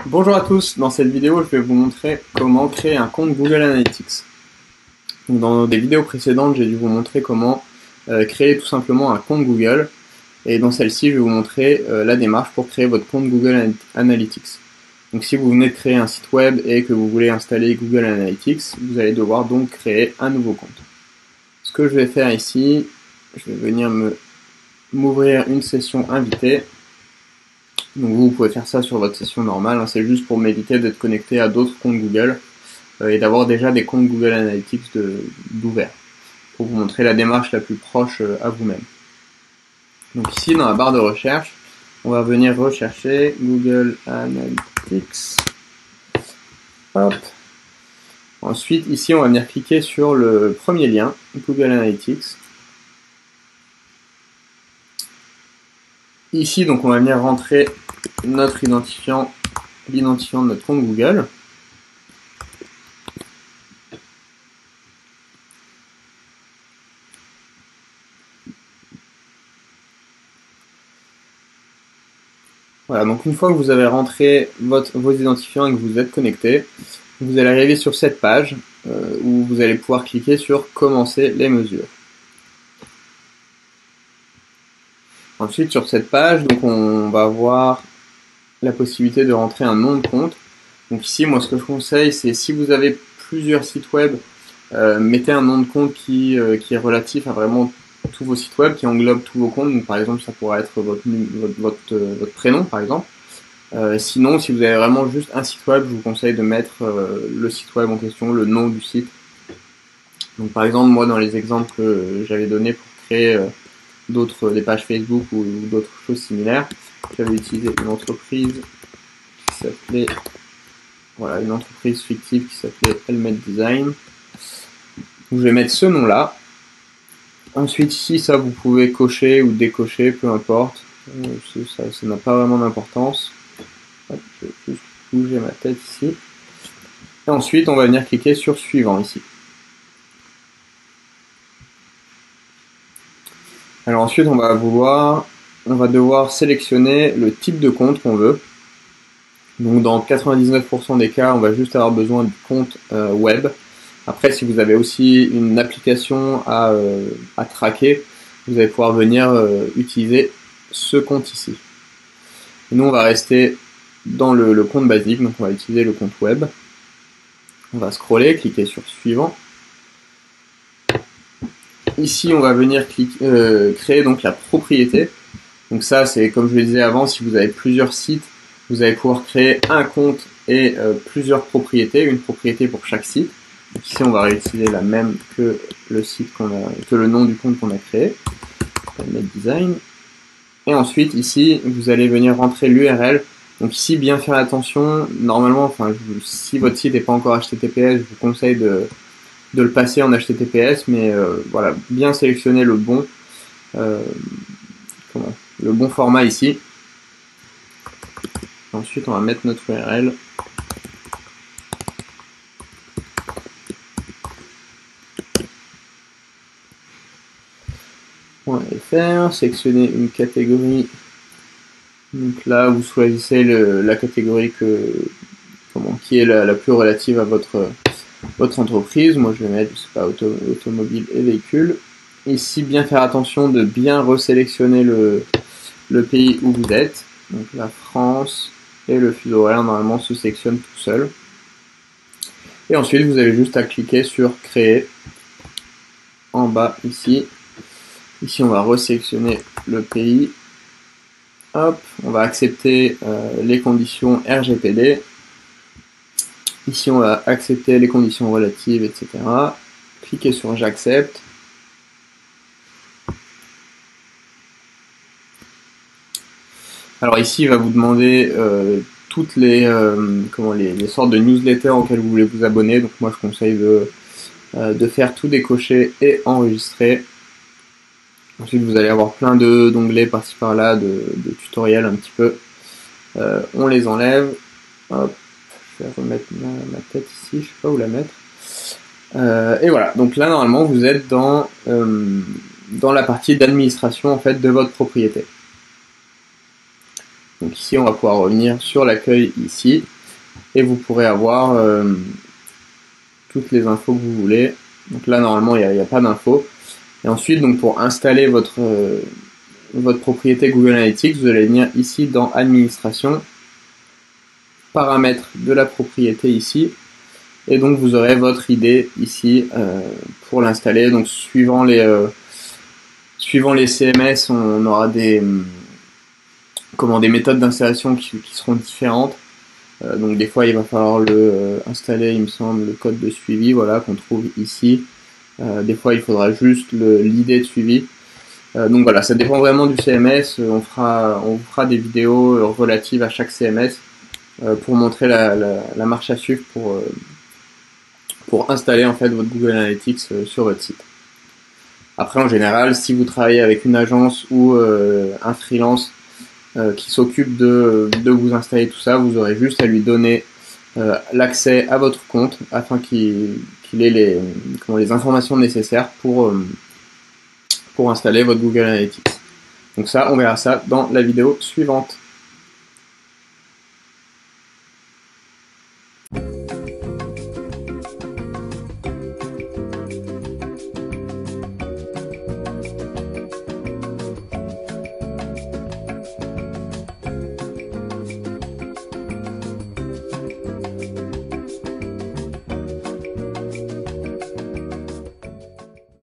Bonjour à tous, dans cette vidéo je vais vous montrer comment créer un compte Google Analytics. Donc, dans des vidéos précédentes j'ai dû vous montrer comment créer tout simplement un compte Google, et dans celle-ci je vais vous montrer la démarche pour créer votre compte Google Analytics. Donc si vous venez de créer un site web et que vous voulez installer Google Analytics, vous allez devoir donc créer un nouveau compte. Ce que je vais faire ici, je vais venir m'ouvrir une session invitée. Donc vous pouvez faire ça sur votre session normale, hein, c'est juste pour m'éviter d'être connecté à d'autres comptes Google et d'avoir déjà des comptes Google Analytics d'ouvert, pour vous montrer la démarche la plus proche à vous-même. Donc ici dans la barre de recherche, on va venir rechercher Google Analytics. Hop. Ensuite ici on va venir cliquer sur le premier lien, Google Analytics. Ici donc on va venir rentrer notre identifiant, l'identifiant de notre compte Google. Voilà, donc une fois que vous avez rentré vos identifiants et que vous êtes connecté, vous allez arriver sur cette page où vous allez pouvoir cliquer sur commencer les mesures. Ensuite sur cette page, donc on va avoir la possibilité de rentrer un nom de compte. Donc ici moi ce que je conseille, c'est si vous avez plusieurs sites web, mettez un nom de compte qui est relatif à vraiment tous vos sites web, qui englobe tous vos comptes. Donc par exemple ça pourrait être votre prénom par exemple. Sinon, si vous avez vraiment juste un site web, je vous conseille de mettre le site web en question, le nom du site. Donc par exemple, moi dans les exemples que j'avais donnés pour créer des pages Facebook ou d'autres choses similaires, j'avais utilisé une entreprise qui s'appelait, voilà, une entreprise fictive qui s'appelait Helmet Design. Donc, je vais mettre ce nom-là. Ensuite ici, ça vous pouvez cocher ou décocher, peu importe. Ça n'a pas vraiment d'importance. Je vais juste bouger ma tête ici. Et ensuite, on va venir cliquer sur suivant ici. Alors ensuite, on va devoir sélectionner le type de compte qu'on veut. Donc dans 99% des cas, on va juste avoir besoin du compte web. Après, si vous avez aussi une application à traquer, vous allez pouvoir venir utiliser ce compte ici. Et nous, on va rester dans le compte basique, donc on va utiliser le compte web. On va scroller, cliquer sur suivant. Ici, on va venir créer donc la propriété. Donc ça, c'est comme je le disais avant, si vous avez plusieurs sites, vous allez pouvoir créer un compte et plusieurs propriétés, une propriété pour chaque site. Donc ici, on va réutiliser la même que le nom du compte qu'on a créé, Helmet Design. Et ensuite, ici, vous allez venir rentrer l'URL. Donc ici, bien faire attention. Normalement, si votre site n'est pas encore HTTPS, je vous conseille de le passer en HTTPS, mais voilà, bien sélectionner le bon format ici. Ensuite, on va mettre notre URL. .fr, sélectionnez une catégorie. Donc là, vous choisissez la catégorie qui est la plus relative à votre entreprise. Moi, je vais mettre, je sais pas, automobile et véhicule. Ici, bien faire attention de bien resélectionner le pays où vous êtes. Donc la France et le fuseau horaire, normalement, se sélectionnent tout seul. Et ensuite, vous avez juste à cliquer sur créer en bas ici. Ici, on va resélectionner le pays. Hop, on va accepter les conditions RGPD. Ici, on va accepter les conditions relatives, etc. Cliquez sur j'accepte. Alors ici, il va vous demander toutes les sortes de newsletters auxquelles vous voulez vous abonner. Donc moi, je conseille de faire tout décocher et enregistrer. Ensuite, vous allez avoir plein d'onglets par-ci par-là, de tutoriels un petit peu. On les enlève. Hop, je vais remettre ma tête ici, je sais pas où la mettre. Et voilà, donc là, normalement, vous êtes dans la partie d'administration en fait de votre propriété. Donc ici, on va pouvoir revenir sur l'accueil ici. et vous pourrez avoir toutes les infos que vous voulez. Donc là, normalement, il n'y a pas d'infos. Et ensuite, donc pour installer votre propriété Google Analytics, vous allez venir ici dans Administration, paramètres de la propriété ici, et donc vous aurez votre ID ici pour l'installer. Donc suivant les CMS, on aura des méthodes d'installation qui seront différentes. Donc des fois il va falloir installer, il me semble, le code de suivi, voilà, qu'on trouve ici. Des fois il faudra juste l'ID de suivi. Donc voilà, ça dépend vraiment du CMS. On vous fera des vidéos relatives à chaque CMS pour montrer la marche à suivre pour installer en fait votre Google Analytics sur votre site. Après, en général, si vous travaillez avec une agence ou un freelance qui s'occupe de vous installer tout ça, vous aurez juste à lui donner l'accès à votre compte afin qu'il ait les informations nécessaires pour installer votre Google Analytics. Donc ça, on verra ça dans la vidéo suivante.